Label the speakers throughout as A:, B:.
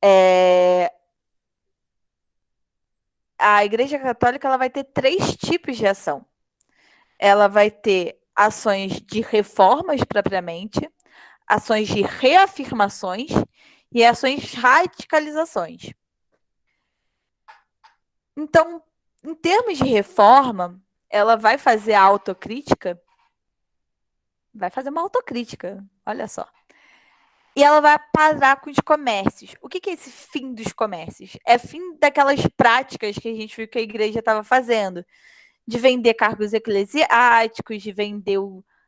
A: É, a Igreja Católica ela vai ter três tipos de ação. Ela vai ter ações de reformas propriamente, ações de reafirmações e ações de radicalizações. Então, em termos de reforma, ela vai fazer a autocrítica, vai fazer uma autocrítica, olha só. E ela vai parar com os comércios. O que é esse fim dos comércios? É fim daquelas práticas que a gente viu que a igreja estava fazendo, de vender cargos eclesiásticos, de vender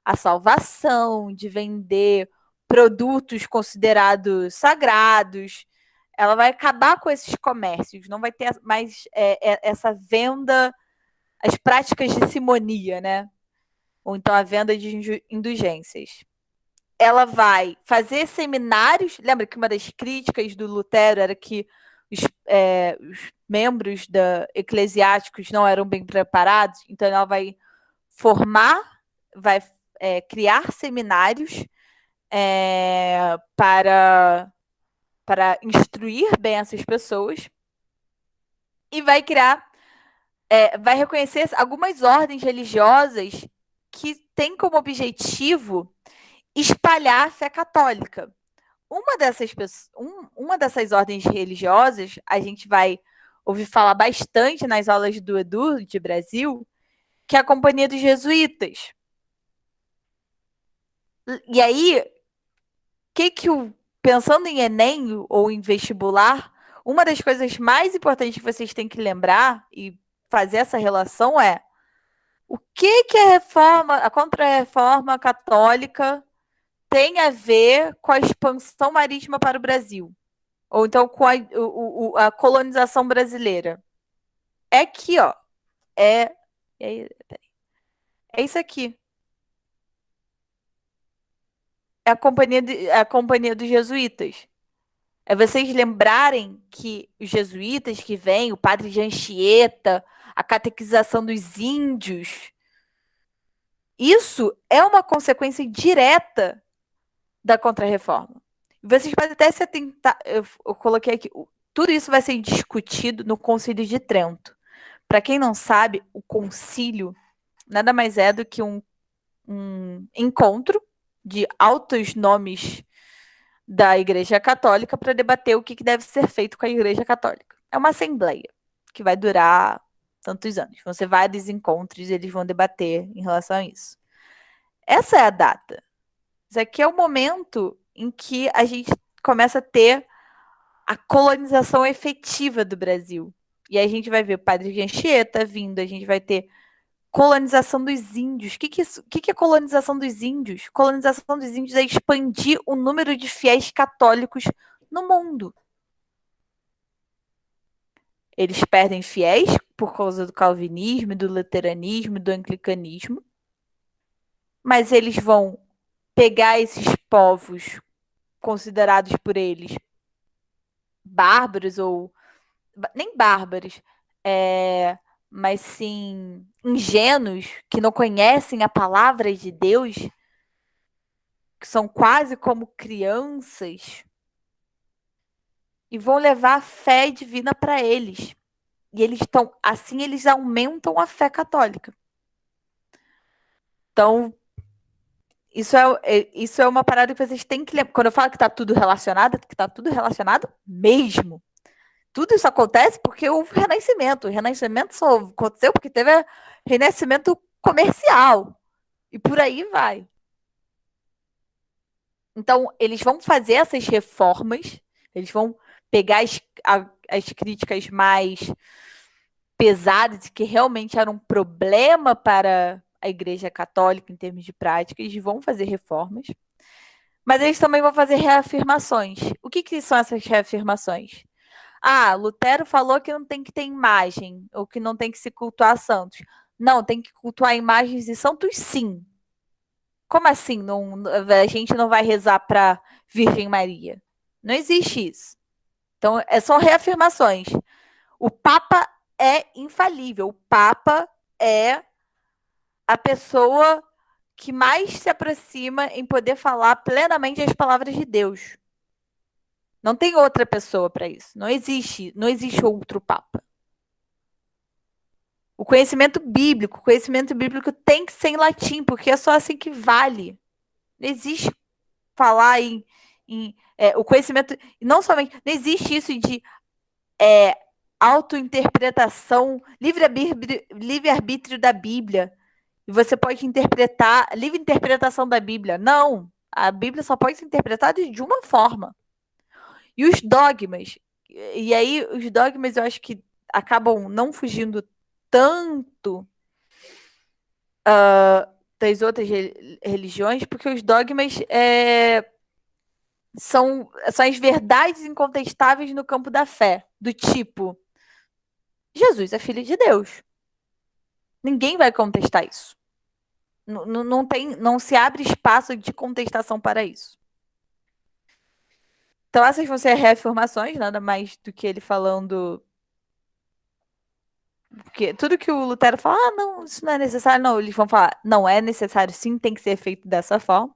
A: a salvação, de vender produtos considerados sagrados. Ela vai acabar com esses comércios, não vai ter mais essa venda, as práticas de simonia, né? Ou então a venda de indulgências. Ela vai fazer seminários. Lembra que uma das críticas do Lutero era que os membros eclesiásticos não eram bem preparados, então ela vai formar, vai criar seminários para instruir bem essas pessoas e vai criar, vai reconhecer algumas ordens religiosas que têm como objetivo espalhar a fé católica. Uma dessas ordens religiosas, a gente vai ouvir falar bastante nas aulas do Edu de Brasil, que é a Companhia dos Jesuítas. E aí, pensando em Enem ou em vestibular, uma das coisas mais importantes que vocês têm que lembrar e fazer essa relação é o que a contra-reforma católica tem a ver com a expansão marítima para o Brasil? Ou então com a colonização brasileira. É aqui, ó. É, é, é isso aqui. É a companhia dos jesuítas. É vocês lembrarem que os jesuítas que vêm, o padre de Anchieta, a catequização dos índios, isso é uma consequência direta da Contra-Reforma. Vocês podem até se atentar, eu coloquei aqui, tudo isso vai ser discutido no Concílio de Trento. Para quem não sabe, o concílio nada mais é do que um encontro de altos nomes da Igreja Católica para debater o que deve ser feito com a Igreja Católica. É uma assembleia que vai durar tantos anos. Vão ser vários encontros e eles vão debater em relação a isso. Essa é a data. Isso aqui é o momento em que a gente começa a ter a colonização efetiva do Brasil. E aí a gente vai ver o padre de Anchieta vindo, a gente vai ter colonização dos índios. O que é colonização dos índios? Colonização dos índios é expandir o número de fiéis católicos no mundo. Eles perdem fiéis por causa do calvinismo, do luteranismo, do anglicanismo, mas eles vão pegar esses povos considerados por eles bárbaros ou nem bárbaros, mas sim ingênuos que não conhecem a palavra de Deus, que são quase como crianças, e vão levar a fé divina para eles. E eles estão, assim, eles aumentam a fé católica. Então, isso é uma parada que vocês têm que lembrar. Quando eu falo que está tudo relacionado, que está tudo relacionado mesmo. Tudo isso acontece porque houve renascimento. O renascimento só aconteceu porque teve renascimento comercial. E por aí vai. Então, eles vão fazer essas reformas, eles vão pegar as críticas mais pesadas, que realmente eram um problema para a Igreja Católica em termos de prática, eles vão fazer reformas, mas eles também vão fazer reafirmações. O que são essas reafirmações? Ah, Lutero falou que não tem que ter imagem, ou que não tem que se cultuar santos. Não, tem que cultuar imagens e santos, sim. Como assim? A gente não vai rezar para Virgem Maria? Não existe isso. Então, são reafirmações. O Papa é infalível. O Papa é a pessoa que mais se aproxima em poder falar plenamente as palavras de Deus. Não tem outra pessoa para isso. Não existe outro papa. O conhecimento bíblico tem que ser em latim, porque é só assim que vale. Não existe falar o conhecimento, não somente, não existe isso de autointerpretação, livre-arbítrio da Bíblia. E você pode interpretar, livre interpretação da Bíblia. Não, a Bíblia só pode ser interpretada de uma forma. E os dogmas, e aí os dogmas eu acho que acabam não fugindo tanto das outras religiões, porque os dogmas são as verdades incontestáveis no campo da fé, do tipo, Jesus é filho de Deus. Ninguém vai contestar isso. Não se abre espaço de contestação para isso. Então, essas vão ser reafirmações, nada mais do que ele falando. Porque tudo que o Lutero fala, não, isso não é necessário, não. Eles vão falar, não é necessário, sim, tem que ser feito dessa forma.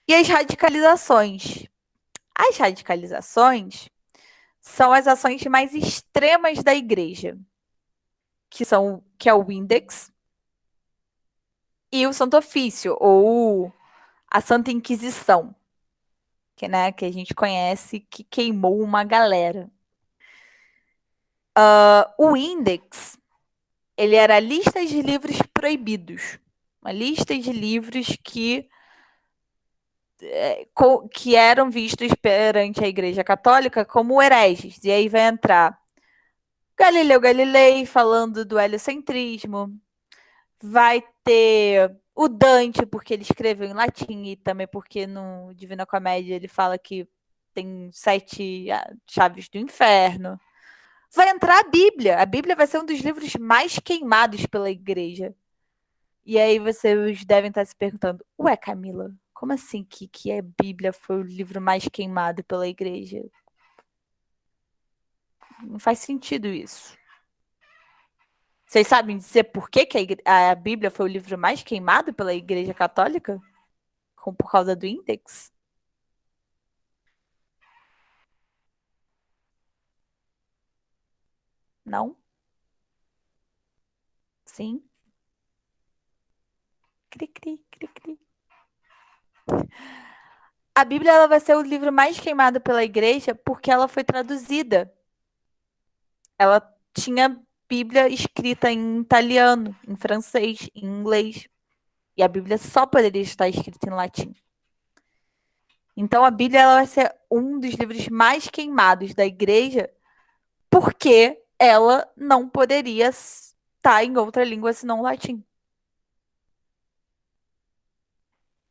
A: E as radicalizações. As radicalizações são as ações mais extremas da igreja, que é o Index e o Santo Ofício, ou a Santa Inquisição, que a gente conhece, que queimou uma galera. O Index, ele era a lista de livros proibidos, uma lista de livros que eram vistos perante a Igreja Católica como hereges. E aí vai entrar Galileu Galilei falando do heliocentrismo, vai ter o Dante, porque ele escreveu em latim, e também porque no Divina Comédia ele fala que tem 7 chaves do inferno. Vai entrar a Bíblia. A Bíblia vai ser um dos livros mais queimados pela igreja. E aí vocês devem estar se perguntando, ué, Camila, como assim que a Bíblia foi o livro mais queimado pela igreja? Não faz sentido isso. Vocês sabem dizer por que a Bíblia foi o livro mais queimado pela Igreja Católica? Por causa do Index? Não? Sim? Cri, cri, cri, cri. A Bíblia ela vai ser o livro mais queimado pela Igreja porque ela foi traduzida. Ela tinha Bíblia escrita em italiano, em francês, em inglês. E a Bíblia só poderia estar escrita em latim. Então a Bíblia ela vai ser um dos livros mais queimados da igreja porque ela não poderia estar em outra língua senão latim.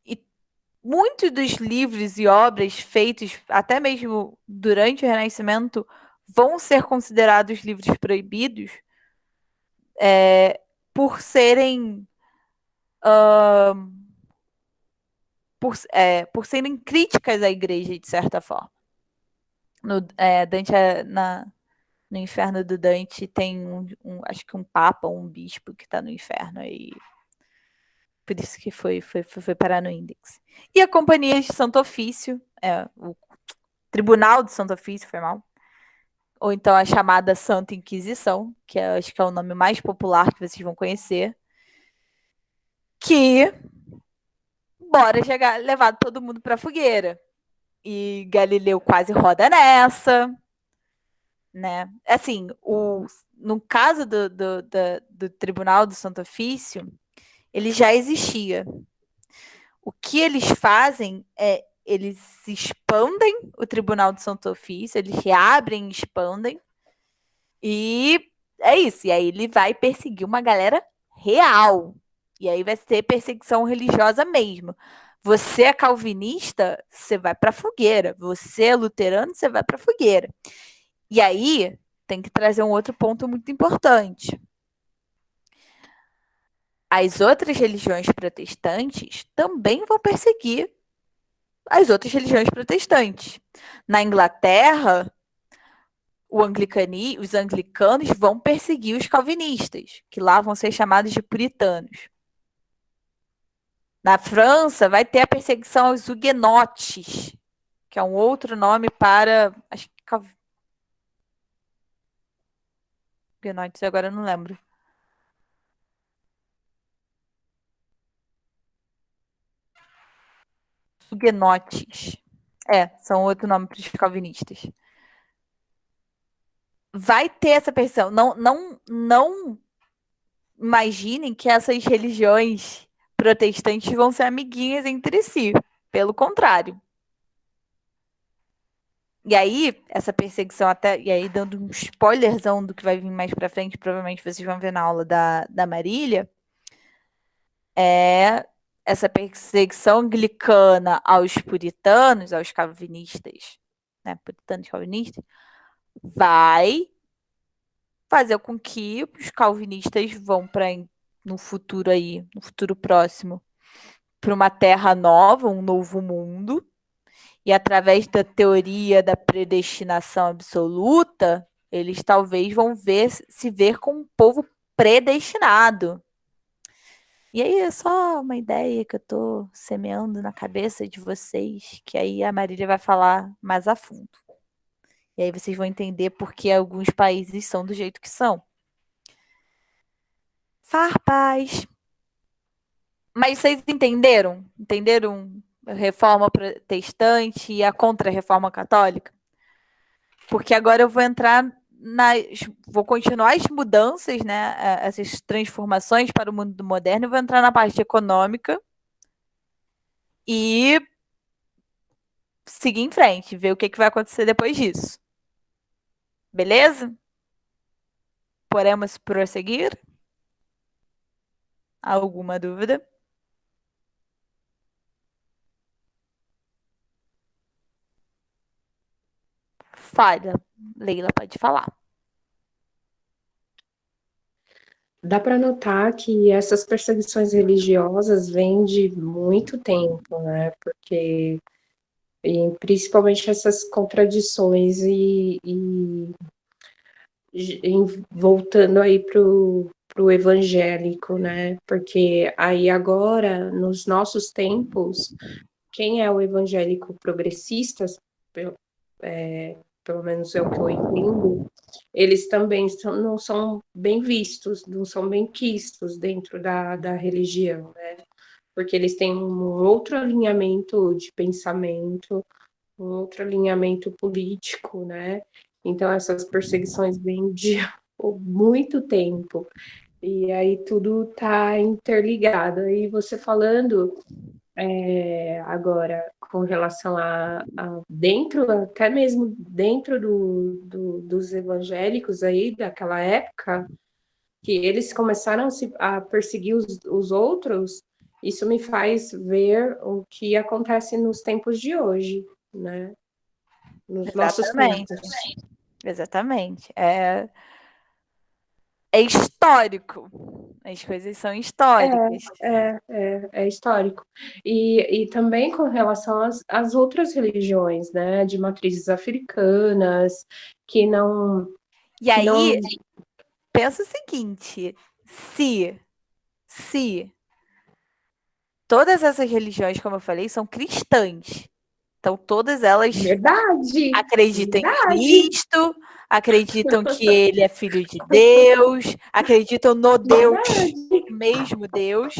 A: E muitos dos livros e obras feitos até mesmo durante o Renascimento vão ser considerados livros proibidos por serem por serem críticas à igreja, de certa forma. Dante, no inferno do Dante, tem acho que um papa ou um bispo que está no inferno. E por isso que foi parar no Index. E a Companhia de Santo Ofício, o Tribunal de Santo Ofício, foi mal. Ou então a chamada Santa Inquisição, que acho que é o nome mais popular que vocês vão conhecer. Que bora levar todo mundo para a fogueira. E Galileu quase roda nessa, né? Assim, no caso do Tribunal do Santo Ofício, ele já existia. O que eles fazem é eles expandem o Tribunal do Santo Ofício, eles reabrem e expandem, e é isso. E aí ele vai perseguir uma galera real. E aí vai ter perseguição religiosa mesmo. Você é calvinista, você vai para a fogueira. Você é luterano, você vai para a fogueira. E aí tem que trazer um outro ponto muito importante. As outras religiões protestantes também vão perseguir as outras religiões protestantes. Na Inglaterra, os anglicanos vão perseguir os calvinistas, que lá vão ser chamados de puritanos. Na França, vai ter a perseguição aos huguenotes, que é um outro nome para, acho que huguenotes, agora eu não lembro. Huguenotes. São outro nome para os calvinistas. Vai ter essa perseguição. Não imaginem que essas religiões protestantes vão ser amiguinhas entre si. Pelo contrário. E aí, essa perseguição até. E aí, dando um spoilerzão do que vai vir mais pra frente, provavelmente vocês vão ver na aula da Marília. Essa perseguição anglicana aos puritanos, aos calvinistas, né? Puritanos calvinistas, vai fazer com que os calvinistas vão para no futuro aí, no futuro próximo, para uma terra nova, um novo mundo, e através da teoria da predestinação absoluta, eles talvez vão se ver como um povo predestinado. E aí é só uma ideia que eu tô semeando na cabeça de vocês, que aí a Marília vai falar mais a fundo. E aí vocês vão entender por que alguns países são do jeito que são. Farpas. Mas vocês entenderam? Entenderam a reforma protestante e a contra-reforma católica? Porque agora eu vou entrar vou continuar as mudanças, né? Essas transformações para o mundo moderno, e vou entrar na parte econômica e seguir em frente, ver o que vai acontecer depois disso. Beleza? Podemos prosseguir? Alguma dúvida? Fala, Leila, pode falar.
B: Dá para notar que essas perseguições religiosas vêm de muito tempo, né? Porque, e principalmente essas contradições voltando aí para o evangélico, né? Porque aí agora, nos nossos tempos, quem é o evangélico progressista, pelo menos é o que eu entendo, eles também não são bem vistos, não são bem quistos dentro da religião, né? Porque eles têm um outro alinhamento de pensamento, um outro alinhamento político, né? Então, essas perseguições vêm de muito tempo. E aí tudo está interligado. E você falando agora com relação a dentro, até mesmo dentro dos evangélicos aí daquela época, que eles começaram a perseguir os outros, isso me faz ver o que acontece nos tempos de hoje, né? Nos nossos
A: Exatamente.
B: tempos.
A: Exatamente. É histórico. As coisas são históricas.
B: É histórico. E também com relação às outras religiões, né, de matrizes africanas, que não,
A: E
B: que não,
A: aí, pensa o seguinte: se todas essas religiões, como eu falei, são cristãs, então todas elas
B: verdade,
A: acreditam em
B: verdade,
A: Cristo, acreditam que ele é filho de Deus, acreditam no Deus,
B: verdade,
A: o mesmo Deus.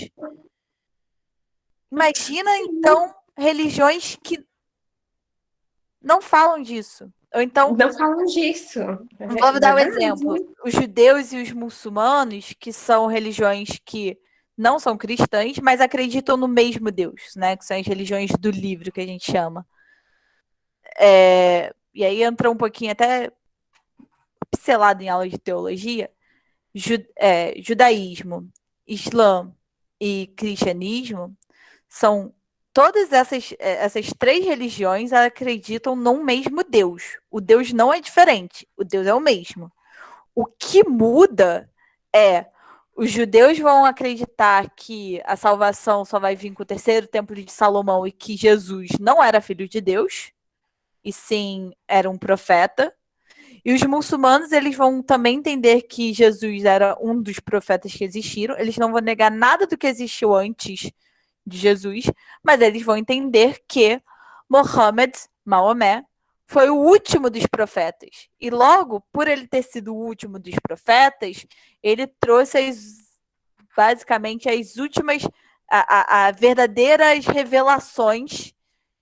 A: Imagina,
B: sim.
A: então, religiões que não falam disso. Ou então,
B: Não falam disso, é
A: vou dar um
B: verdade.
A: exemplo. Os judeus e os muçulmanos, que são religiões que não são cristãs, mas acreditam no mesmo Deus, né? Que são as religiões do livro que a gente chama. E aí entra um pouquinho até pincelado em aula de teologia. Judaísmo, Islã e cristianismo são todas essas três religiões acreditam num mesmo Deus. O Deus não é diferente, o Deus é o mesmo. O que muda é os judeus vão acreditar que a salvação só vai vir com o terceiro templo de Salomão e que Jesus não era filho de Deus, e sim era um profeta. E os muçulmanos, eles vão também entender que Jesus era um dos profetas que existiram. Eles não vão negar nada do que existiu antes de Jesus, mas eles vão entender que Mohammed Maomé, foi o último dos profetas. E logo, por ele ter sido o último dos profetas, ele trouxe basicamente as últimas, a verdadeiras revelações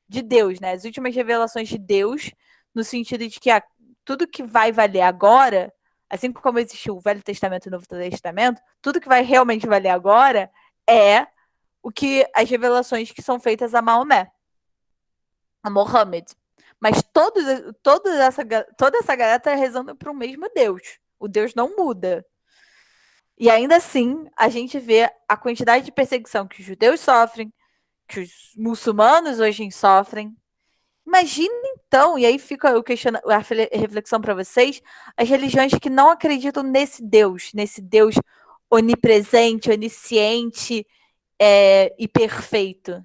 A: de Deus, né? As últimas revelações de Deus, no sentido de que tudo que vai valer agora, assim como existiu o Velho Testamento e o Novo Testamento, tudo que vai realmente valer agora é as revelações que são feitas a Maomé, a Mohammed. Mas toda essa galera está rezando para o mesmo Deus. O Deus não muda. E ainda assim, a gente vê a quantidade de perseguição que os judeus sofrem, que os muçulmanos hoje sofrem. Imagina então, e aí fica a reflexão para vocês, as religiões que não acreditam nesse Deus onipresente, onisciente e perfeito,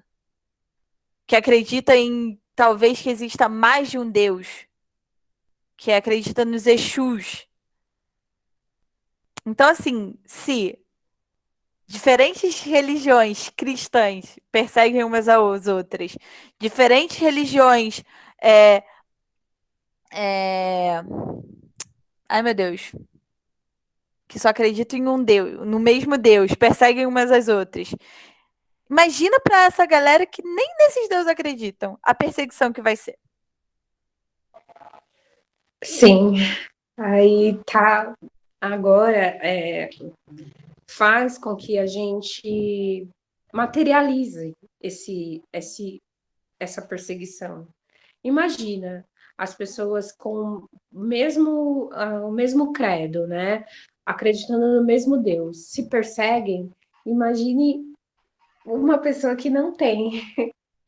A: que acredita em talvez que exista mais de um Deus, que acredita nos Exus. Então, assim, se diferentes religiões cristãs perseguem umas às outras, diferentes religiões. Ai, meu Deus. Que só acreditam em um Deus, no mesmo Deus, perseguem umas às outras. Imagina para essa galera que nem nesses deuses acreditam a perseguição que vai ser.
B: Sim, aí tá. Agora faz com que a gente materialize essa perseguição. Imagina as pessoas com o mesmo credo, né? Acreditando no mesmo Deus, se perseguem. Imagine uma pessoa que não tem,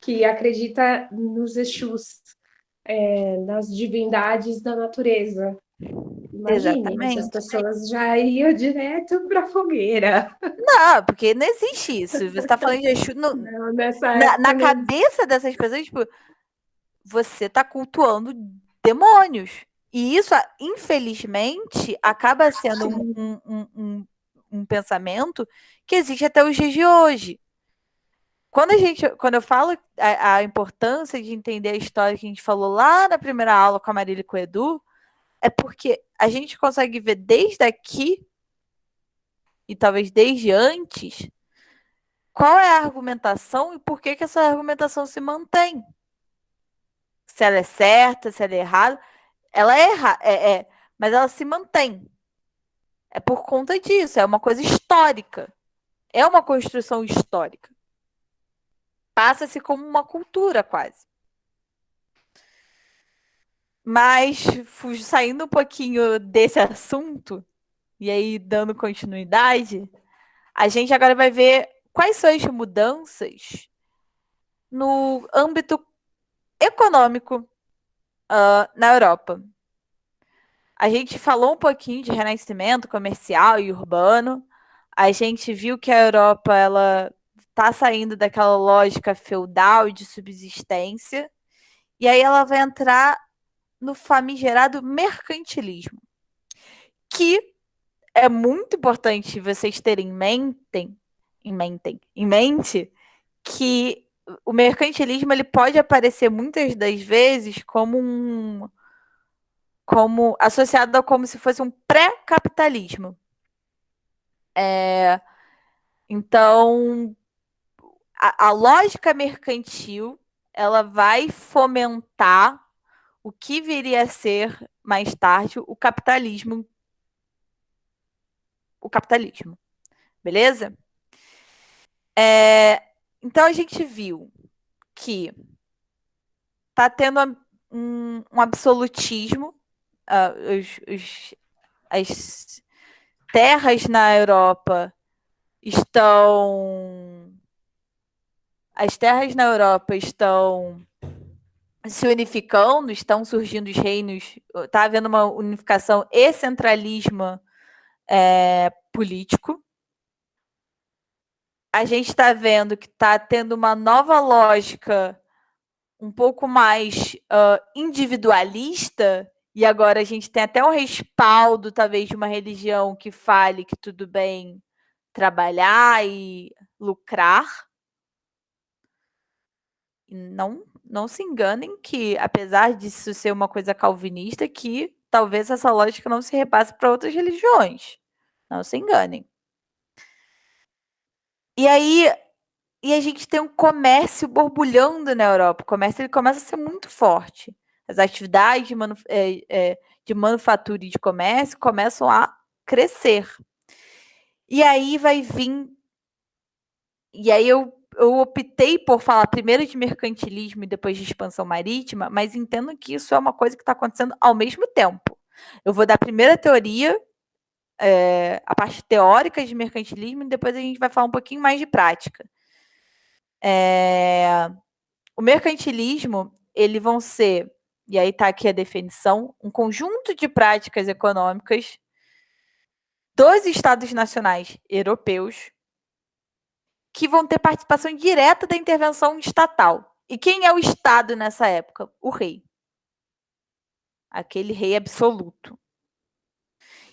B: que acredita nos Exus, nas divindades da natureza. Imagine, essas
A: Exatamente.
B: pessoas já iam direto para a fogueira.
A: Não, porque não existe isso. Você está falando de Exu.
B: Não, nessa
A: Na
B: época não.
A: cabeça dessas pessoas, tipo, você está cultuando demônios. E isso, infelizmente, acaba sendo um pensamento que existe até os dias de hoje. Quando eu falo a importância de entender a história que a gente falou lá na primeira aula com a Marília e com o Edu, é porque a gente consegue ver desde aqui, e talvez desde antes, qual é a argumentação e por que essa argumentação se mantém. Se ela é certa, se ela é errada. Ela é errada, mas ela se mantém. É por conta disso, é uma coisa histórica. É uma construção histórica. Passa-se como uma cultura, quase. Mas, saindo um pouquinho desse assunto, e aí dando continuidade, a gente agora vai ver quais são as mudanças no âmbito econômico na Europa. A gente falou um pouquinho de renascimento comercial e urbano. A gente viu que a Europa ela está saindo daquela lógica feudal e de subsistência. E aí ela vai entrar no famigerado mercantilismo, que é muito importante vocês terem em mente que o mercantilismo ele pode aparecer muitas das vezes como associado a como se fosse um pré-capitalismo. Então, a lógica mercantil ela vai fomentar o que viria a ser mais tarde o capitalismo. Beleza? Então a gente viu que está tendo um absolutismo, as terras na Europa estão se unificando, estão surgindo os reinos, está havendo uma unificação e centralismo político. A gente está vendo que está tendo uma nova lógica um pouco mais individualista, e agora a gente tem até um respaldo, talvez, de uma religião que fale que tudo bem trabalhar e lucrar. Não, não se enganem que, apesar disso ser uma coisa calvinista, que talvez essa lógica não se repasse para outras religiões. Não se enganem. E aí, a gente tem um comércio borbulhando na Europa. O comércio ele começa a ser muito forte. As atividades de manufatura e de comércio começam a crescer. E aí vai vir. E aí eu optei por falar primeiro de mercantilismo e depois de expansão marítima, mas entendo que isso é uma coisa que está acontecendo ao mesmo tempo. Eu vou dar a primeira teoria, a parte teórica de mercantilismo, e depois a gente vai falar um pouquinho mais de prática. O mercantilismo, eles vão ser, e aí está aqui a definição, um conjunto de práticas econômicas dos Estados nacionais europeus que vão ter participação direta da intervenção estatal. E quem é o Estado nessa época? O rei. Aquele rei absoluto.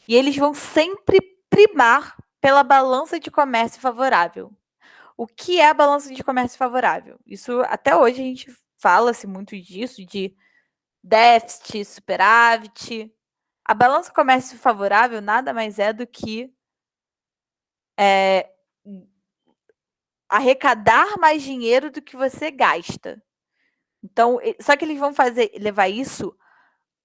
A: E eles vão sempre primar pela balança de comércio favorável. O que é a balança de comércio favorável? Isso, até hoje, a gente fala-se muito disso, de déficit, superávit. A balança de comércio favorável nada mais é do que arrecadar mais dinheiro do que você gasta. Então, só que eles vão levar isso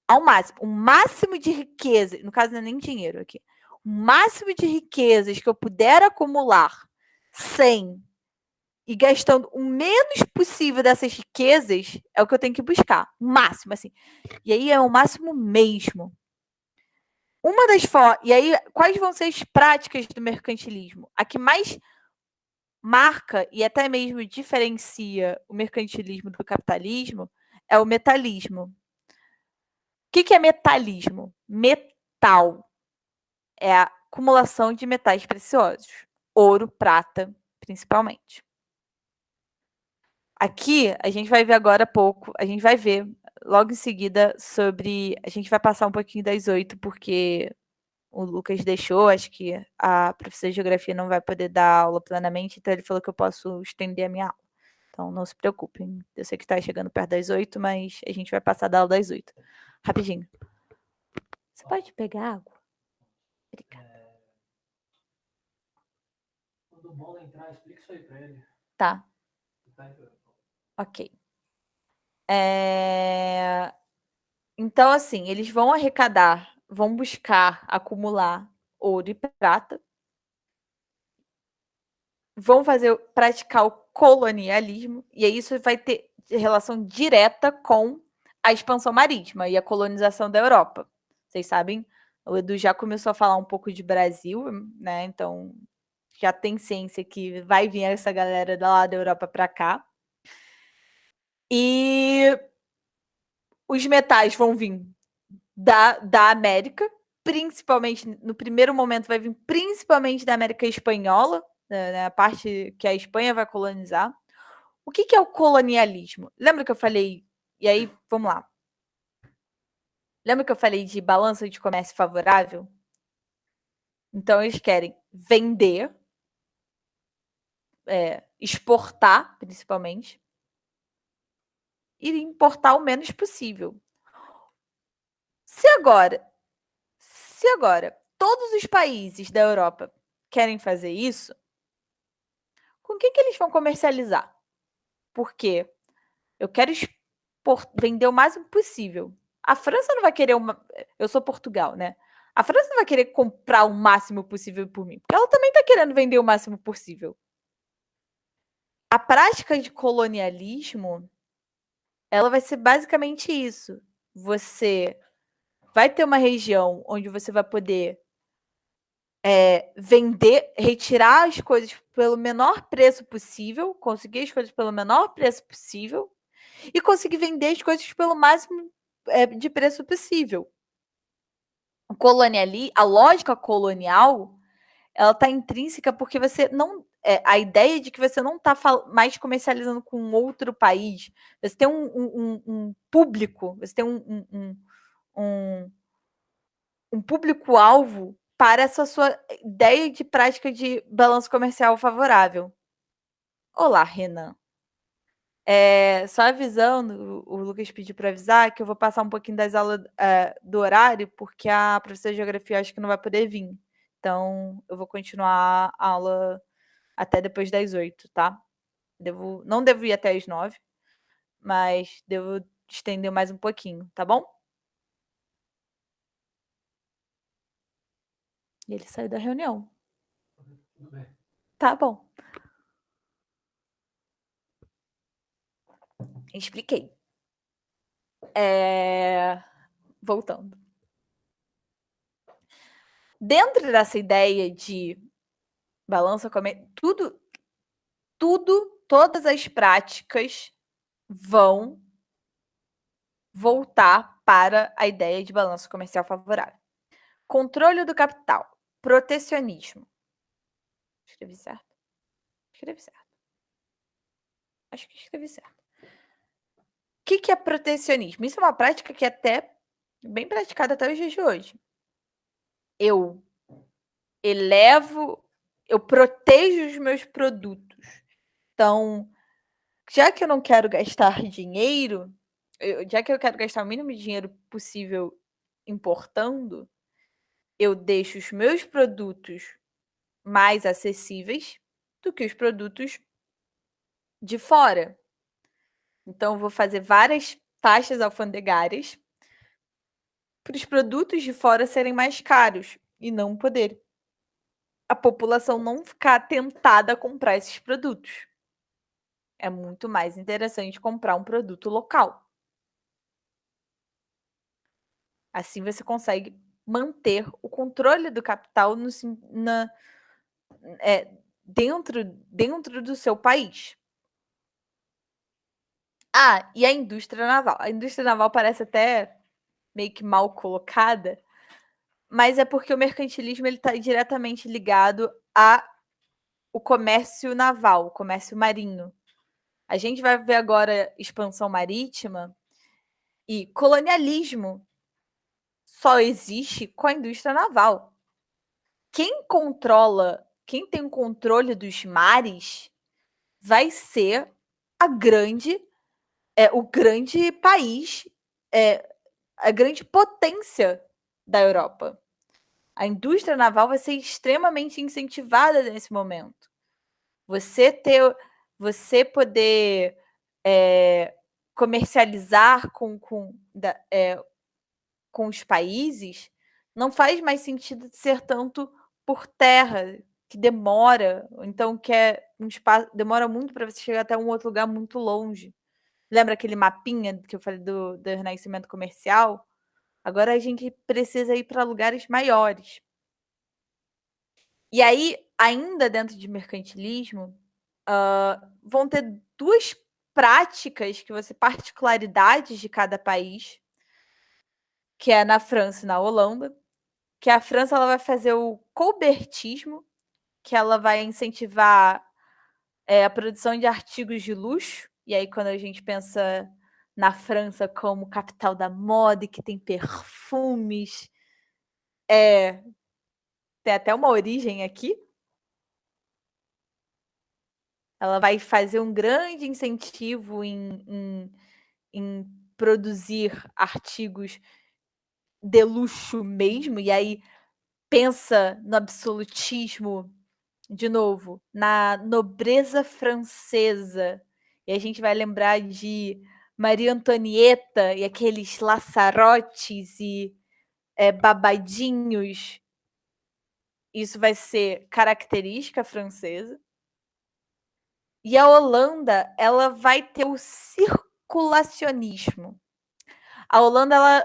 A: ao máximo. O máximo de riqueza, no caso não é nem dinheiro aqui, o máximo de riquezas que eu puder acumular sem e gastando o menos possível dessas riquezas é o que eu tenho que buscar. O máximo, assim. E aí é o máximo mesmo. Uma das E aí, quais vão ser as práticas do mercantilismo? A que mais marca e até mesmo diferencia o mercantilismo do capitalismo é o metalismo. O que é metalismo? Metal é a acumulação de metais preciosos, ouro, prata, principalmente. Aqui a gente vai ver agora pouco, a gente vai ver logo em seguida sobre. A gente vai passar um pouquinho das 8, porque o Lucas deixou, acho que a professora de geografia não vai poder dar aula plenamente, então ele falou que eu posso estender a minha aula. Então não se preocupem. Eu sei que está chegando perto das 8, mas a gente vai passar da aula das 8. Rapidinho. Você pode pegar água? Obrigada. Quando o Bola entrar, explica isso aí para ele. Tá. Ok. Então, assim, eles vão arrecadar, vão buscar acumular ouro e prata, vão praticar o colonialismo, e aí isso vai ter relação direta com a expansão marítima e a colonização da Europa. Vocês sabem, o Edu já começou a falar um pouco de Brasil, né? Então já tem ciência que vai vir essa galera lá da Europa para cá. E os metais vão vir da América, principalmente, no primeiro momento, vai vir principalmente da América Espanhola, né, a parte que a Espanha vai colonizar. O que é o colonialismo? Lembra que eu falei? E aí, vamos lá. Lembra que eu falei de balança de comércio favorável? Então, eles querem vender, exportar, principalmente, e importar o menos possível. Se agora todos os países da Europa querem fazer isso, com que eles vão comercializar? Porque eu quero vender o máximo possível. A França não vai querer Eu sou Portugal, né? A França não vai querer comprar o máximo possível por mim, porque ela também está querendo vender o máximo possível. A prática de colonialismo, ela vai ser basicamente isso. Você vai ter uma região onde você vai poder vender, retirar as coisas pelo menor preço possível, conseguir as coisas pelo menor preço possível e conseguir vender as coisas pelo máximo de preço possível. A lógica colonial, ela está intrínseca porque você não. A ideia de que você não está mais comercializando com outro país. Você tem um público, você tem um público-alvo para essa sua ideia de prática de balanço comercial favorável. Olá, Renan. Só avisando, o Lucas pediu para avisar que eu vou passar um pouquinho das aulas do horário, porque a professora de geografia acho que não vai poder vir. Então, eu vou continuar a aula até depois das 8, tá? Não devo ir até as 9, mas devo estender mais um pouquinho, tá bom? E ele saiu da reunião. Tá bom. Expliquei. Voltando. Dentro dessa ideia de balança comercial, todas as práticas vão voltar para a ideia de balanço comercial favorável. Controle do capital, protecionismo. Escrevi certo? Escrevi certo. Acho que escrevi certo. O que é protecionismo? Isso é uma prática que é até bem praticada até os dias de hoje. Eu protejo os meus produtos. Então, já que eu não quero gastar dinheiro, já que eu quero gastar o mínimo de dinheiro possível importando, eu deixo os meus produtos mais acessíveis do que os produtos de fora. Então, eu vou fazer várias taxas alfandegárias para os produtos de fora serem mais caros e não poder a população não ficar tentada a comprar esses produtos. É muito mais interessante comprar um produto local. Assim você consegue manter o controle do capital dentro do seu país. E a indústria naval. A indústria naval parece até meio que mal colocada, mas é porque o mercantilismo está diretamente ligado ao comércio naval, o comércio marinho. A gente vai ver agora expansão marítima e colonialismo só existe com a indústria naval. Quem tem o controle dos mares vai ser o grande país, a grande potência da Europa. A indústria naval vai ser extremamente incentivada nesse momento. Você poder comercializar com os países não faz mais sentido ser tanto por terra, que demora, então demora muito para você chegar até um outro lugar muito longe. Lembra aquele mapinha que eu falei do renascimento comercial? Agora a gente precisa ir para lugares maiores. E aí, ainda dentro de mercantilismo, vão ter duas práticas particularidades de cada país, que é na França e na Holanda, que a França ela vai fazer o colbertismo, que ela vai incentivar a produção de artigos de luxo. E aí, quando a gente pensa na França como capital da moda e que tem perfumes, tem até uma origem aqui. Ela vai fazer um grande incentivo em produzir artigos de luxo mesmo, e aí pensa no absolutismo, de novo, na nobreza francesa, e a gente vai lembrar de Maria Antonieta e aqueles laçarotes e babadinhos. Isso vai ser característica francesa. E a Holanda, ela vai ter o circulacionismo. A Holanda,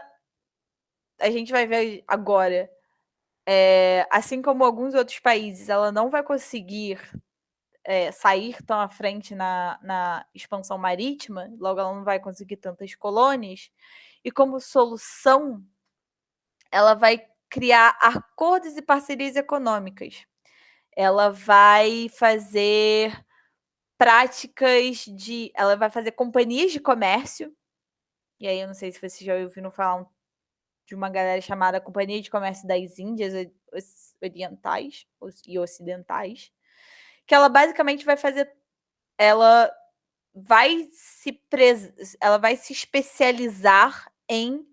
A: a gente vai ver agora, assim como alguns outros países, ela não vai conseguir sair tão à frente na expansão marítima, logo ela não vai conseguir tantas colônias, e como solução, ela vai criar acordos e parcerias econômicas. Ela vai fazer ela vai fazer companhias de comércio, e aí eu não sei se vocês já ouviram falar de uma galera chamada Companhia de Comércio das Índias Orientais e Ocidentais, que ela basicamente vai ela vai se especializar em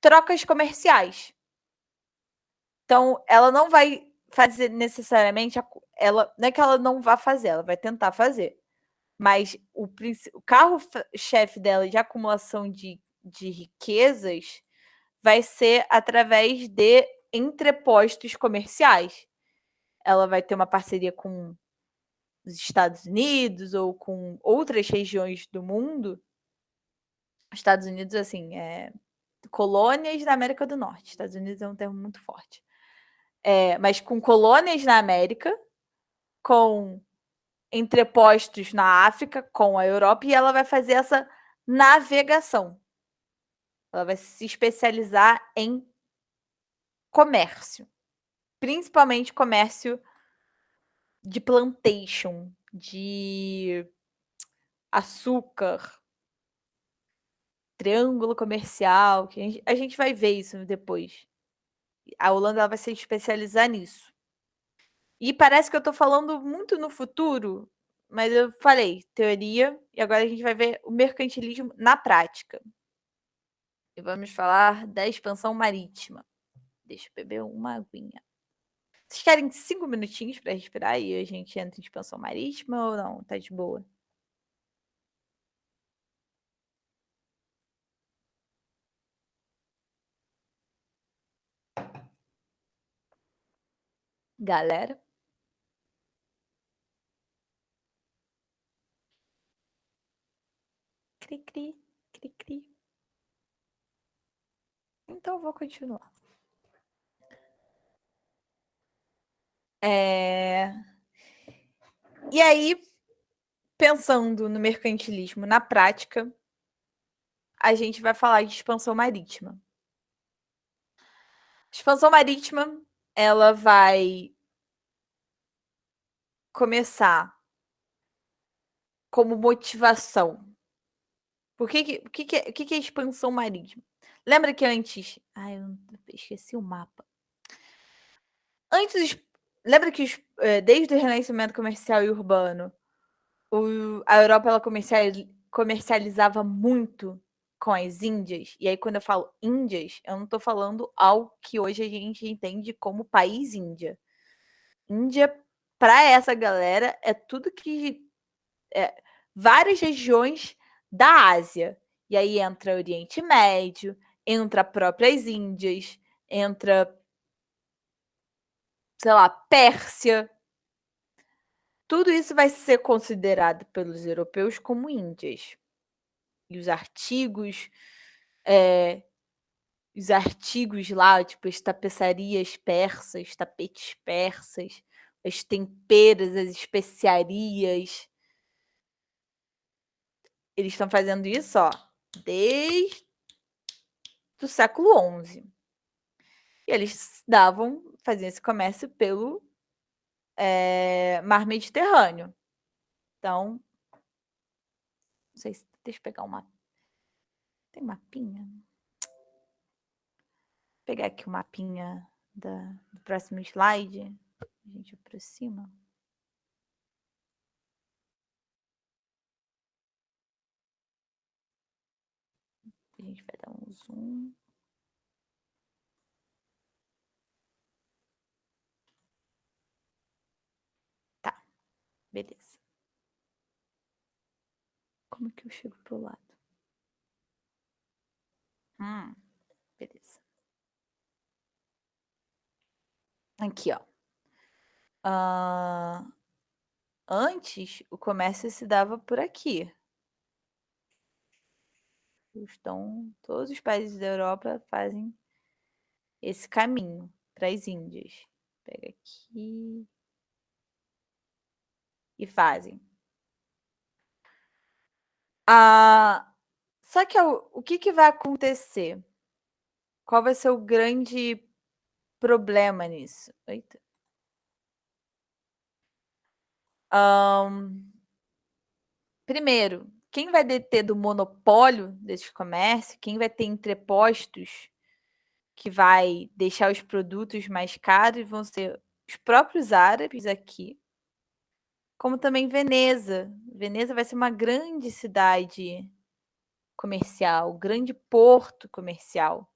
A: trocas comerciais. Então, ela não vai fazer necessariamente, não é que ela não vá fazer, ela vai tentar fazer. Mas o carro-chefe dela de acumulação de riquezas vai ser através de entrepostos comerciais. Ela vai ter uma parceria com os Estados Unidos ou com outras regiões do mundo. Estados Unidos, assim, colônias da América do Norte. Estados Unidos é um termo muito forte. Mas com colônias na América, com entrepostos na África, com a Europa, e ela vai fazer essa navegação. Ela vai se especializar em comércio, principalmente comércio de plantation, de açúcar, triângulo comercial, que a gente vai ver isso depois. A Holanda ela vai se especializar nisso. E parece que eu estou falando muito no futuro, mas eu falei teoria, e agora a gente vai ver o mercantilismo na prática. E vamos falar da expansão marítima. Deixa eu beber uma aguinha. Vocês querem 5 minutinhos para respirar e a gente entra em expansão marítima ou não? Tá de boa? Galera? Cri, cri, cri, cri. Então eu vou continuar. E aí, pensando no mercantilismo na prática, a gente vai falar de expansão marítima. Expansão marítima, ela vai começar como motivação. O que é expansão marítima? Lembra que antes... Ai, eu esqueci o mapa. Lembra que desde o Renascimento comercial e urbano, a Europa ela comercializava muito com as Índias. E aí, quando eu falo Índias, eu não estou falando ao que hoje a gente entende como país Índia. Índia, para essa galera, é tudo que... várias regiões da Ásia. E aí entra Oriente Médio, entra próprias Índias, entra, sei lá, Pérsia. Tudo isso vai ser considerado pelos europeus como Índias. E os artigos lá, tipo as tapeçarias persas, tapetes persas, as temperas, as especiarias, eles estão fazendo isso, ó, desde o século XI. E eles faziam esse comércio pelo Mar Mediterrâneo. Então, não sei se... Deixa eu pegar uma... Tem mapinha? Vou pegar aqui o mapinha do próximo slide. A gente aproxima. A gente vai dar um zoom. Tá, beleza. Como que eu chego pro lado? Beleza. Aqui, ó. Antes, o comércio se dava por aqui. Então, todos os países da Europa fazem esse caminho para as Índias. Pega aqui e fazem. Só que o que vai acontecer? Qual vai ser o grande problema nisso? Eita. Primeiro, quem vai deter do monopólio desse comércio, quem vai ter entrepostos que vai deixar os produtos mais caros vão ser os próprios árabes aqui, como também Veneza. Veneza vai ser uma grande cidade comercial, grande porto comercial.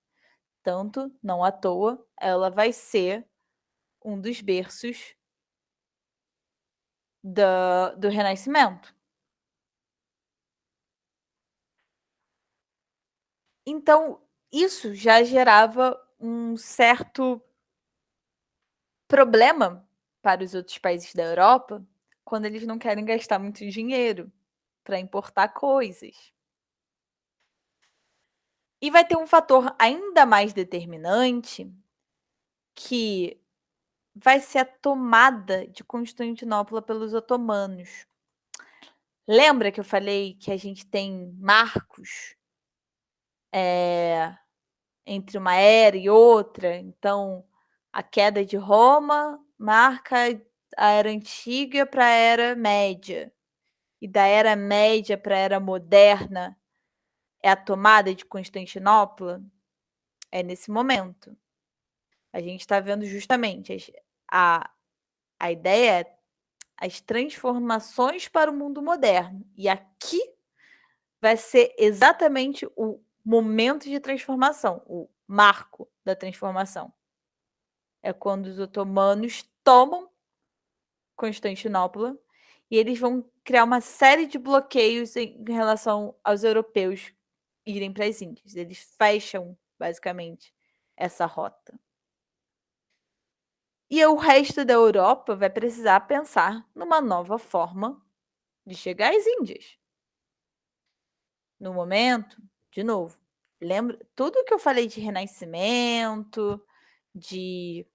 A: Tanto, não à toa, ela vai ser um dos berços do Renascimento. Então, isso já gerava um certo problema para os outros países da Europa quando eles não querem gastar muito dinheiro para importar coisas. E vai ter um fator ainda mais determinante que vai ser a tomada de Constantinopla pelos otomanos. Lembra que eu falei que a gente tem marcos entre uma era e outra? Então, a queda de Roma marca a Era Antiga para a Era Média. E da Era Média para a Era Moderna é a tomada de Constantinopla? É nesse momento. A gente está vendo justamente a ideia é as transformações para o mundo moderno. E aqui vai ser exatamente o momento de transformação, o marco da transformação. É quando os otomanos tomam Constantinopla e eles vão criar uma série de bloqueios em relação aos europeus irem para as Índias. Eles fecham, basicamente, essa rota. E o resto da Europa vai precisar pensar numa nova forma de chegar às Índias. No momento, de novo, lembra tudo que eu falei de renascimento, de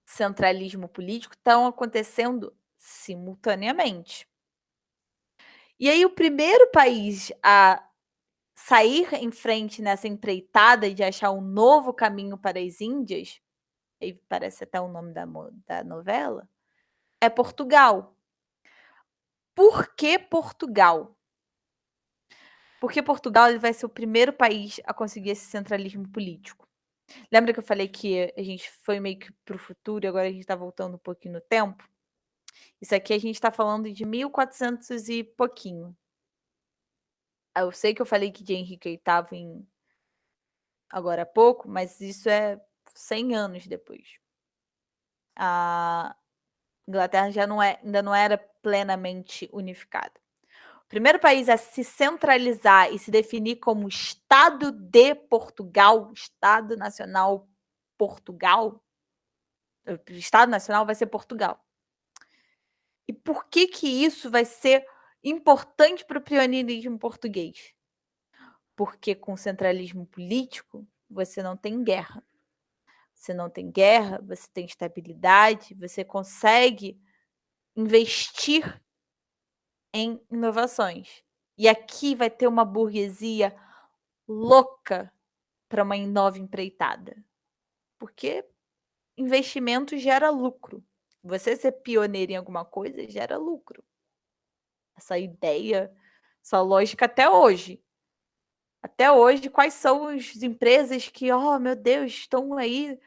A: centralismo político, estão acontecendo simultaneamente. E aí o primeiro país a sair em frente nessa empreitada de achar um novo caminho para as Índias, e parece até o nome da novela, é Portugal. Por que Portugal? Porque Portugal ele vai ser o primeiro país a conseguir esse centralismo político. Lembra que eu falei que a gente foi meio que para o futuro e agora a gente está voltando um pouquinho no tempo? Isso aqui a gente está falando de 1400 e pouquinho. Eu sei que eu falei que de Henrique VIII em agora há pouco, mas isso é 100 anos depois. A Inglaterra já ainda não era plenamente unificada. O primeiro país a se centralizar e se definir como Estado de Portugal, Estado Nacional Portugal, o Estado Nacional vai ser Portugal. E por que isso vai ser importante para o pioneirismo português? Porque com centralismo político você não tem guerra. Você não tem guerra, você tem estabilidade, você consegue investir em inovações. E aqui vai ter uma burguesia louca para uma nova empreitada. Porque investimento gera lucro. Você ser pioneiro em alguma coisa gera lucro. Essa ideia, essa lógica até hoje. Até hoje, quais são as empresas que, oh meu Deus, estão aí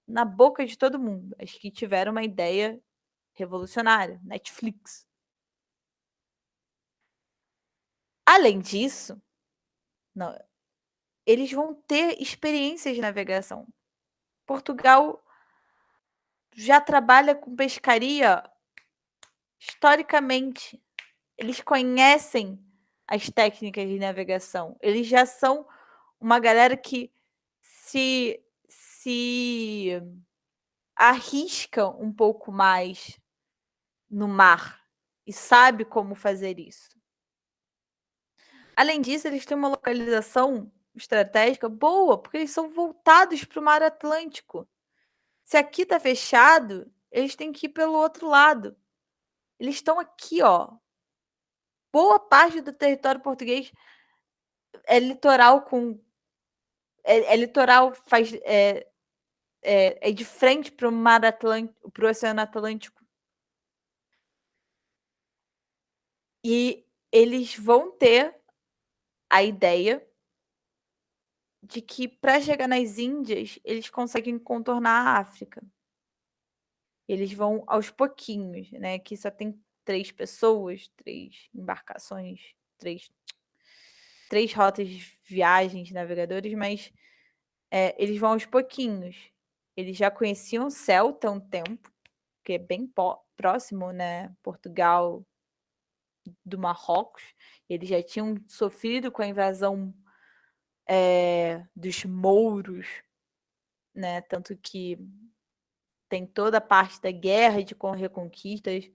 A: na boca de todo mundo? As que tiveram uma ideia revolucionária, Netflix. Além disso, não, eles vão ter experiências de navegação. Portugal já trabalha com pescaria historicamente. Eles conhecem as técnicas de navegação. Eles já são uma galera que se arrisca um pouco mais no mar e sabe como fazer isso. Além disso, eles têm uma localização estratégica boa, porque eles são voltados para o mar Atlântico. Se aqui está fechado, eles têm que ir pelo outro lado. Eles estão aqui, ó. Boa parte do território português é litoral com é litoral, faz é de frente para o mar Atlântico, para o Oceano Atlântico. E eles vão ter a ideia de que para chegar nas Índias eles conseguem contornar a África. Eles vão aos pouquinhos, né? Aqui só tem 3 pessoas, 3 embarcações, 3 rotas de viagens, navegadores, mas eles vão aos pouquinhos. Eles já conheciam Celta há um tempo, que é bem próximo, né? Portugal, do Marrocos. Eles já tinham sofrido com a invasão dos mouros, né? Tanto que tem toda a parte da guerra de reconquistas.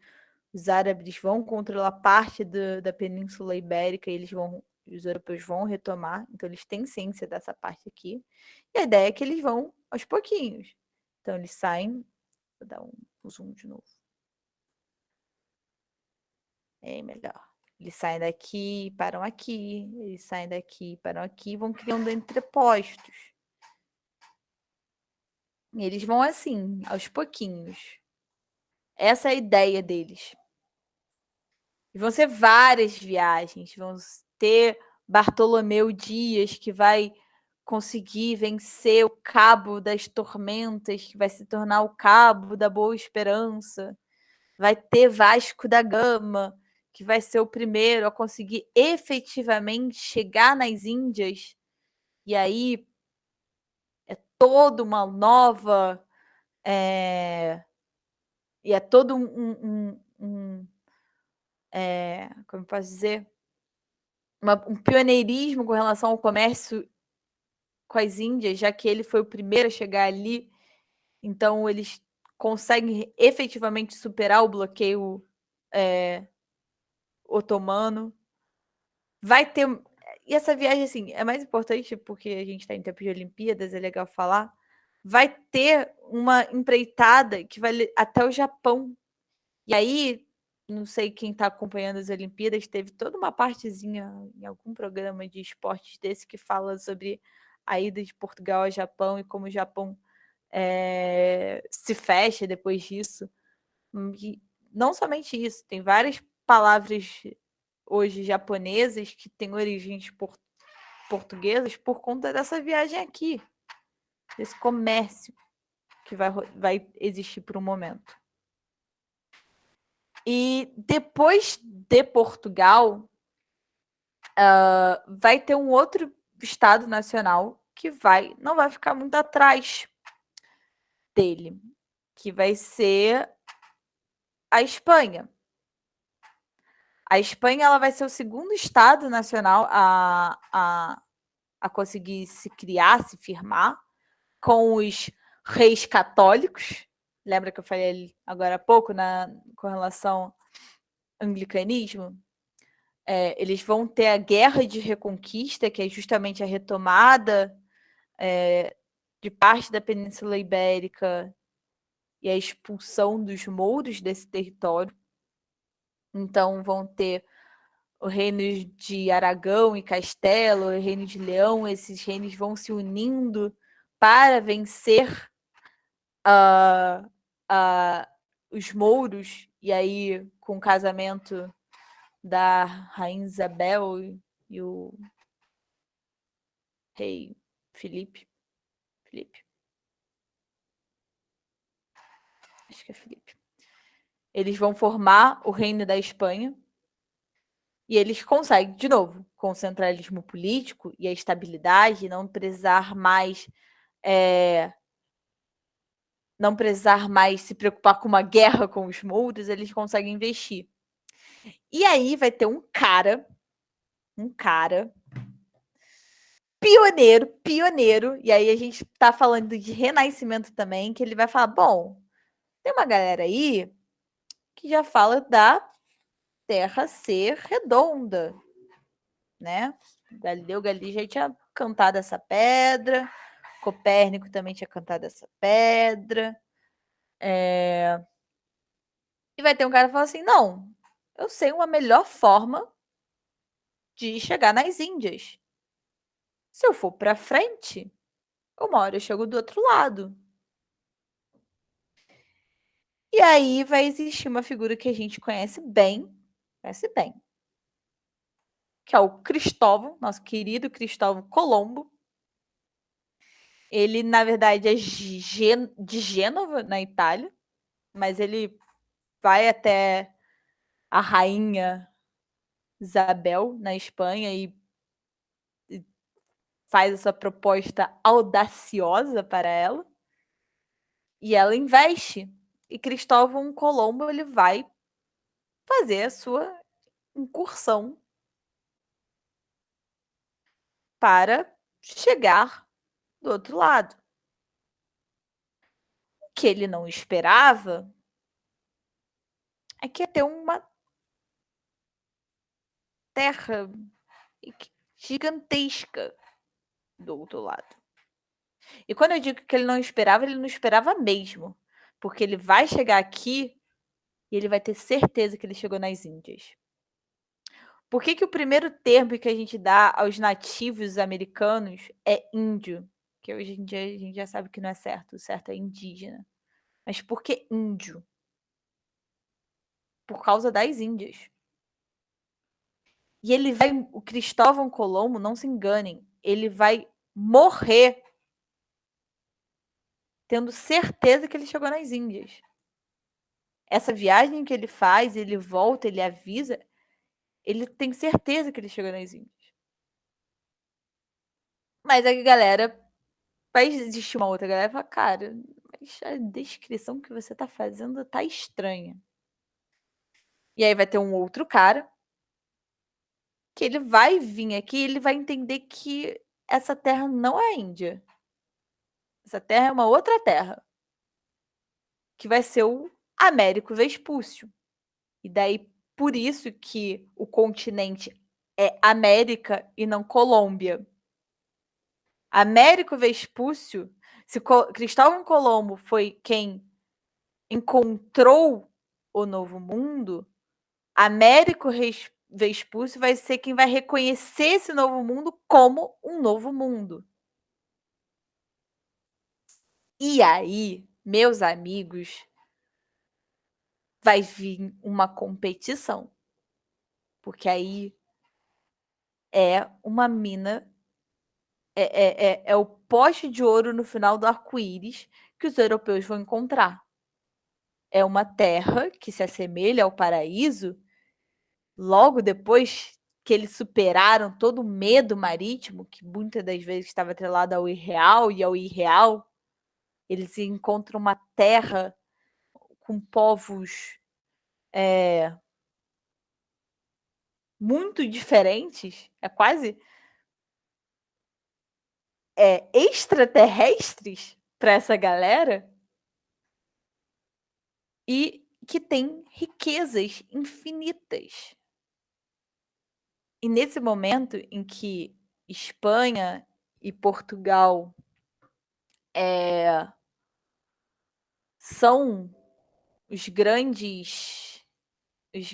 A: Os árabes vão controlar parte da Península Ibérica e os europeus vão retomar. Então, eles têm ciência dessa parte aqui. E a ideia é que eles vão aos pouquinhos. Então, eles saem. Vou dar um zoom de novo. Melhor. Eles saem daqui, param aqui. Eles saem daqui, param aqui. Vão criando entrepostos. E eles vão assim, aos pouquinhos. Essa é a ideia deles. E vão ser várias viagens. Vão ter Bartolomeu Dias, que vai conseguir vencer o Cabo das Tormentas, que vai se tornar o Cabo da Boa Esperança. Vai ter Vasco da Gama, que vai ser o primeiro a conseguir efetivamente chegar nas Índias. E aí é toda uma nova... E é todo como eu posso dizer? Um pioneirismo com relação ao comércio com as Índias, já que ele foi o primeiro a chegar ali. Então, eles conseguem efetivamente superar o bloqueio otomano. Vai ter... E essa viagem, assim, é mais importante porque a gente está em tempo de Olimpíadas, é legal falar. Vai ter uma empreitada que vai até o Japão. E aí, não sei quem está acompanhando as Olimpíadas, teve toda uma partezinha em algum programa de esportes desse que fala sobre a ida de Portugal ao Japão e como o Japão se fecha depois disso. E não somente isso, tem várias palavras hoje japonesas que têm origens portuguesas por conta dessa viagem aqui, desse comércio que vai existir por um momento. E depois de Portugal, vai ter um outro Estado nacional que não vai ficar muito atrás dele, que vai ser a Espanha. A Espanha ela vai ser o segundo Estado nacional a conseguir se criar, se firmar, com os reis católicos. Lembra que eu falei agora há pouco com relação ao anglicanismo? Eles vão ter a Guerra de Reconquista, que é justamente a retomada de parte da Península Ibérica e a expulsão dos mouros desse território. Então, vão ter o reino de Aragão e Castelo, o reino de Leão, esses reinos vão se unindo para vencer os mouros, e aí com o casamento da Rainha Isabel e o rei Felipe. Acho que é Felipe. Eles vão formar o reino da Espanha e eles conseguem, de novo, com o centralismo político e a estabilidade, não precisar mais se preocupar com uma guerra com os mouros, eles conseguem investir. E aí vai ter um cara pioneiro, e aí a gente tá falando de renascimento também, que ele vai falar, bom, tem uma galera aí que já fala da Terra ser redonda, né? Galileu Galilei já tinha cantado essa pedra, Copérnico também tinha cantado essa pedra, e vai ter um cara que fala assim, não, eu sei uma melhor forma de chegar nas Índias. Se eu for para frente, uma hora eu chego do outro lado. E aí vai existir uma figura que a gente conhece bem, que é o Cristóvão, nosso querido Cristóvão Colombo. Ele, na verdade, é de Gênova, na Itália. mas ele vai até a rainha Isabel, na Espanha, e faz essa proposta audaciosa para ela. E ela investe. E Cristóvão Colombo ele vai fazer a sua incursão para chegar do outro lado. O que ele não esperava é que ia ter uma terra gigantesca do outro lado. E quando eu digo que ele não esperava mesmo. Porque ele vai chegar aqui e ele vai ter certeza que ele chegou nas Índias. Por que o primeiro termo que a gente dá aos nativos americanos é índio? Que hoje em dia a gente já sabe que não é certo, o certo é indígena. Mas por que índio? Por causa das Índias. E ele vai, o Cristóvão Colombo, não se enganem, ele vai morrer tendo certeza que ele chegou nas Índias. Essa viagem que ele faz, ele volta, ele avisa, ele tem certeza que ele chegou nas Índias. Mas a galera, vai existir uma outra galera e fala, cara, mas a descrição que você tá fazendo tá estranha. E aí vai ter um outro cara que ele vai vir aqui e ele vai entender que essa terra não é a Índia. Essa terra é uma outra terra. Que vai ser o Américo Vespúcio. E daí, por isso que o continente é América e não Colômbia. Américo Vespúcio, se Cristóvão Colombo foi quem encontrou o Novo Mundo, Américo Vespúcio vai ser quem vai reconhecer esse novo mundo como um novo mundo. E aí, meus amigos, vai vir uma competição. Porque aí é uma mina, é o poste de ouro no final do arco-íris que os europeus vão encontrar. É uma terra que se assemelha ao paraíso, logo depois que eles superaram todo o medo marítimo, que muitas das vezes estava atrelado ao irreal e ao irreal, eles encontram uma terra com povos muito diferentes, é quase extraterrestres para essa galera, e que tem riquezas infinitas. E nesse momento em que Espanha e Portugal são os grandes, as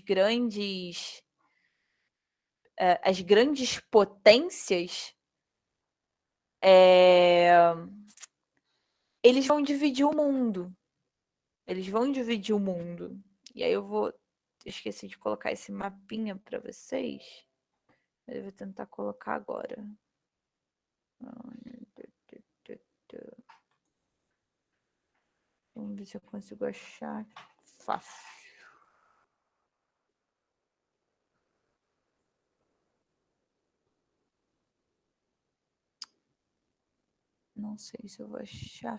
A: grandes potências, eles vão dividir o mundo. Eles vão dividir o mundo. E aí eu esqueci de colocar esse mapinha para vocês. Eu vou tentar colocar agora. Vamos ver se eu consigo achar fácil. Não sei se eu vou achar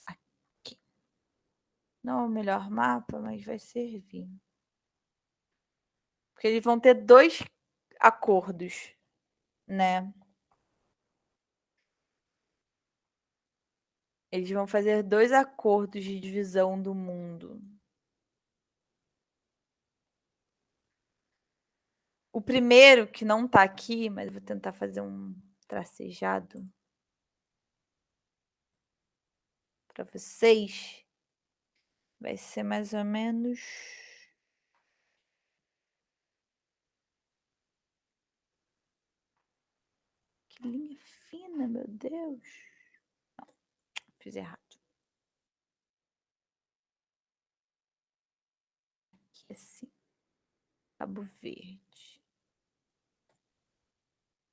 A: aqui. Não é o melhor mapa, mas vai servir. Porque eles vão ter 2 acordos, né? Eles vão fazer 2 acordos de divisão do mundo. O primeiro, que não tá aqui, mas eu vou tentar fazer um tracejado para vocês, vai ser mais ou menos. Que linha fina, meu Deus. Não, fiz errado. Aqui assim. Cabo Verde.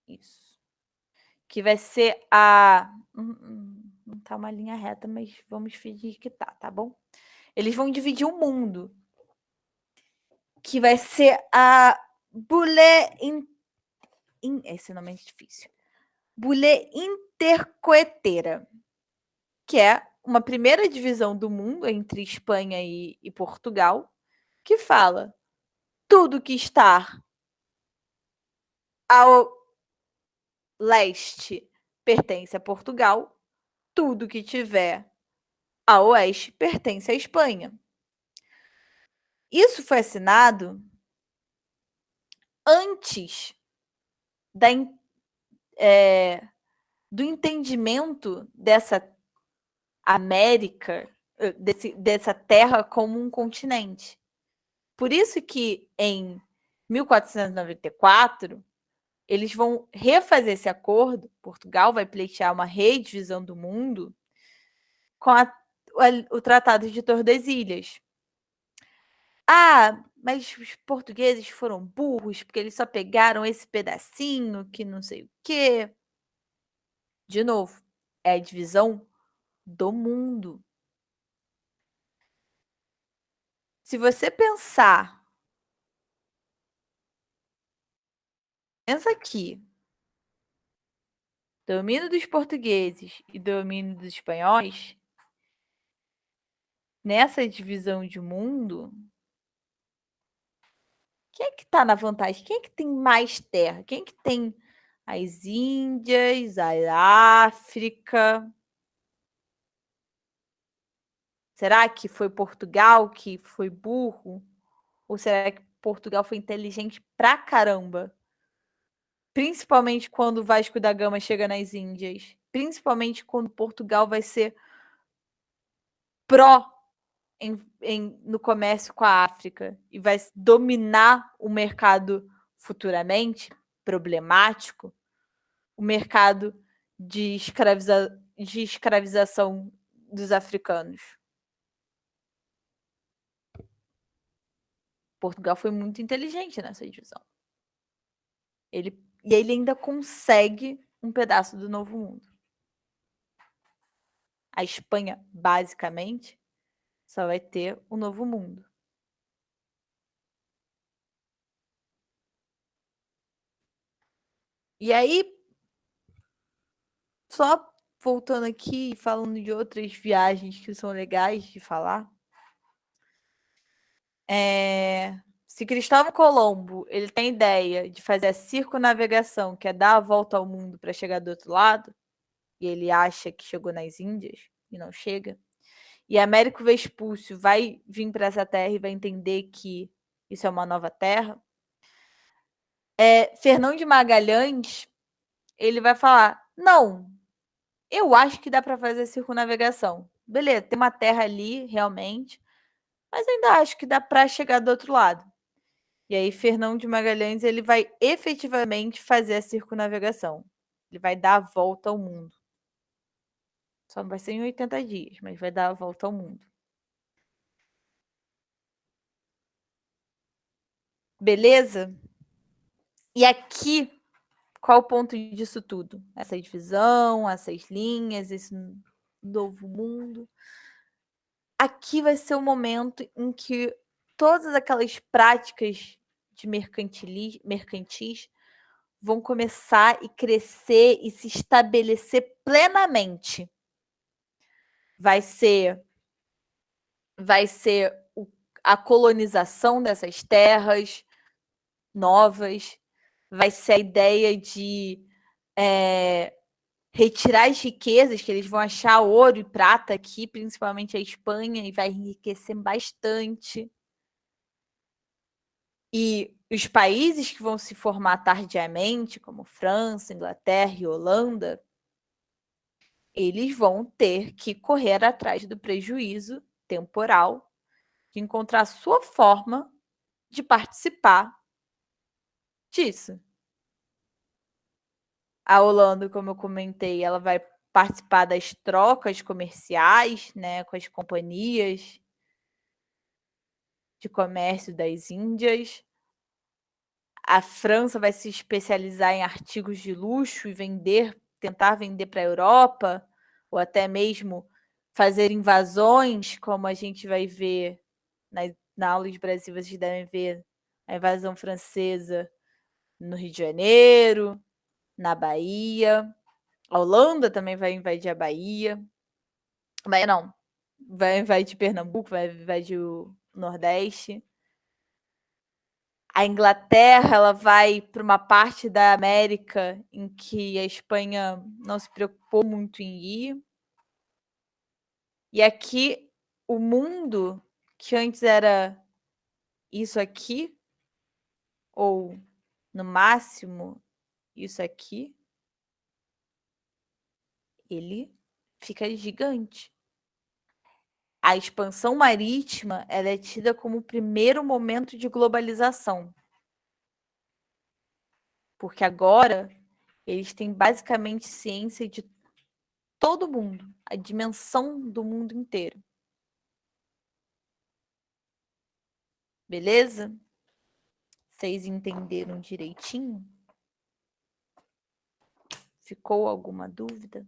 A: Isso. Que vai ser a. Não tá uma linha reta, mas vamos fingir que tá bom? Eles vão dividir o mundo, que vai ser a Bulle esse nome é difícil. Bulle Intercoetera, que é uma primeira divisão do mundo entre Espanha e Portugal, que fala tudo que está ao leste pertence a Portugal, tudo que tiver a oeste pertence à Espanha. Isso foi assinado antes do entendimento dessa América, dessa terra como um continente. Por isso que em 1494 eles vão refazer esse acordo, Portugal vai pleitear uma redivisão do mundo com o Tratado de Tordesilhas. Ah, mas os portugueses foram burros, porque eles só pegaram esse pedacinho que não sei o quê. De novo, é a divisão do mundo. Se você pensa aqui, domínio dos portugueses e domínio dos espanhóis, nessa divisão de mundo, quem é que está na vantagem? Quem é que tem mais terra? Quem é que tem as Índias, a África? Será que foi Portugal que foi burro? Ou será que Portugal foi inteligente pra caramba? Principalmente quando o Vasco da Gama chega nas Índias. Principalmente quando Portugal vai ser pró no comércio com a África e vai dominar o mercado futuramente, problemático, o mercado de escravização dos africanos. Portugal foi muito inteligente nessa divisão. Ele ainda consegue um pedaço do Novo Mundo. A Espanha, basicamente, só vai ter o Novo Mundo. E aí, só voltando aqui, falando de outras viagens que são legais de falar. Se Cristóvão Colombo ele tem ideia de fazer a circunnavegação, que é dar a volta ao mundo para chegar do outro lado, e ele acha que chegou nas Índias e não chega, e Américo Vespúcio vai vir para essa terra e vai entender que isso é uma nova terra, Fernão de Magalhães ele vai falar, não, eu acho que dá para fazer a circunnavegação. Beleza, tem uma terra ali, realmente, mas ainda acho que dá para chegar do outro lado. E aí, Fernão de Magalhães ele vai efetivamente fazer a circunnavegação. Ele vai dar a volta ao mundo. Só não vai ser em 80 dias, mas vai dar a volta ao mundo. Beleza? E aqui, qual o ponto disso tudo? Essa divisão, essas linhas, esse novo mundo. Aqui vai ser o momento em que todas aquelas práticas de mercantis vão começar e crescer e se estabelecer plenamente. Vai ser a colonização dessas terras novas, vai ser a ideia de retirar as riquezas, que eles vão achar ouro e prata aqui, principalmente a Espanha, e vai enriquecer bastante. E os países que vão se formar tardiamente, como França, Inglaterra e Holanda, eles vão ter que correr atrás do prejuízo temporal, de encontrar a sua forma de participar disso. A Holanda, como eu comentei, ela vai participar das trocas comerciais, né, com as companhias de comércio das Índias. A França vai se especializar em artigos de luxo e tentar vender para a Europa, ou até mesmo fazer invasões, como a gente vai ver na aula de Brasil, vocês devem ver a invasão francesa no Rio de Janeiro, na Bahia. A Holanda também vai invadir a Bahia. Bahia não, vai invadir Pernambuco, vai invadir o Nordeste. A Inglaterra, ela vai para uma parte da América em que a Espanha não se preocupou muito em ir. E aqui, o mundo, que antes era isso aqui, ou no máximo isso aqui, ele fica gigante. A expansão marítima ela é tida como o primeiro momento de globalização. Porque agora eles têm basicamente ciência de todo mundo, a dimensão do mundo inteiro. Beleza? Vocês entenderam direitinho? Ficou alguma dúvida?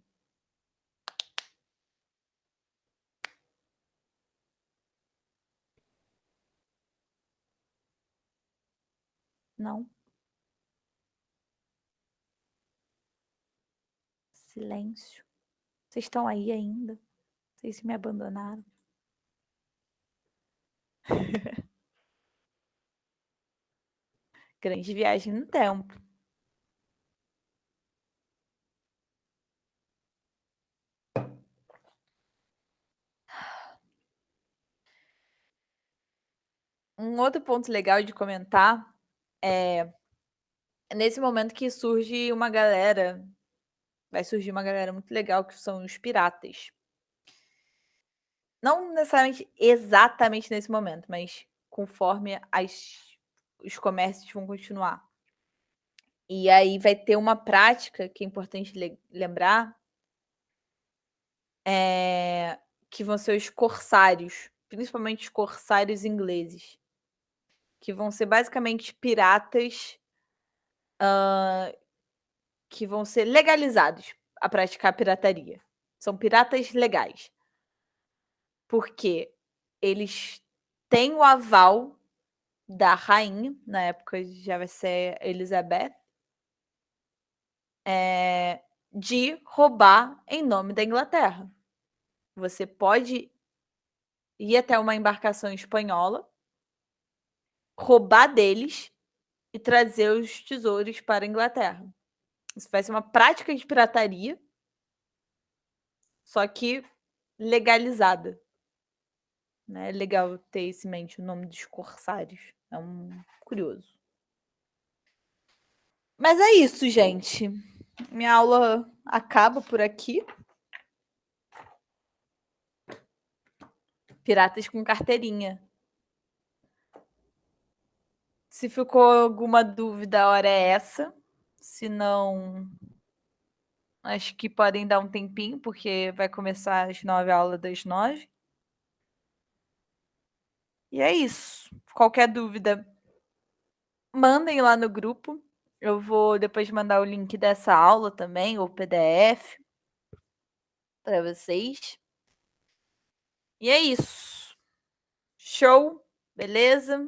A: Não? Silêncio. Vocês estão aí ainda? Vocês me abandonaram? Grande viagem no tempo. Um outro ponto legal de comentar é nesse momento que surge uma galera, vai surgir uma galera muito legal que são os piratas. Não necessariamente exatamente nesse momento, mas conforme os comércios vão continuar. E aí vai ter uma prática que é importante lembrar, que vão ser os corsários, principalmente os corsários ingleses, que vão ser basicamente piratas que vão ser legalizados a praticar pirataria. São piratas legais. Porque eles têm o aval da rainha, na época já vai ser Elizabeth, de roubar em nome da Inglaterra. Você pode ir até uma embarcação espanhola, roubar deles e trazer os tesouros para a Inglaterra. Isso vai ser uma prática de pirataria, só que legalizada. Né? É legal ter isso em mente, o nome dos corsários. É curioso. Mas é isso, gente. Minha aula acaba por aqui. Piratas com carteirinha. Se ficou alguma dúvida, a hora é essa. Se não, acho que podem dar um tempinho, porque vai começar às 9, a aula das 9. E é isso. Qualquer dúvida, mandem lá no grupo. Eu vou depois mandar o link dessa aula também, o PDF, para vocês. E é isso. Show? Beleza?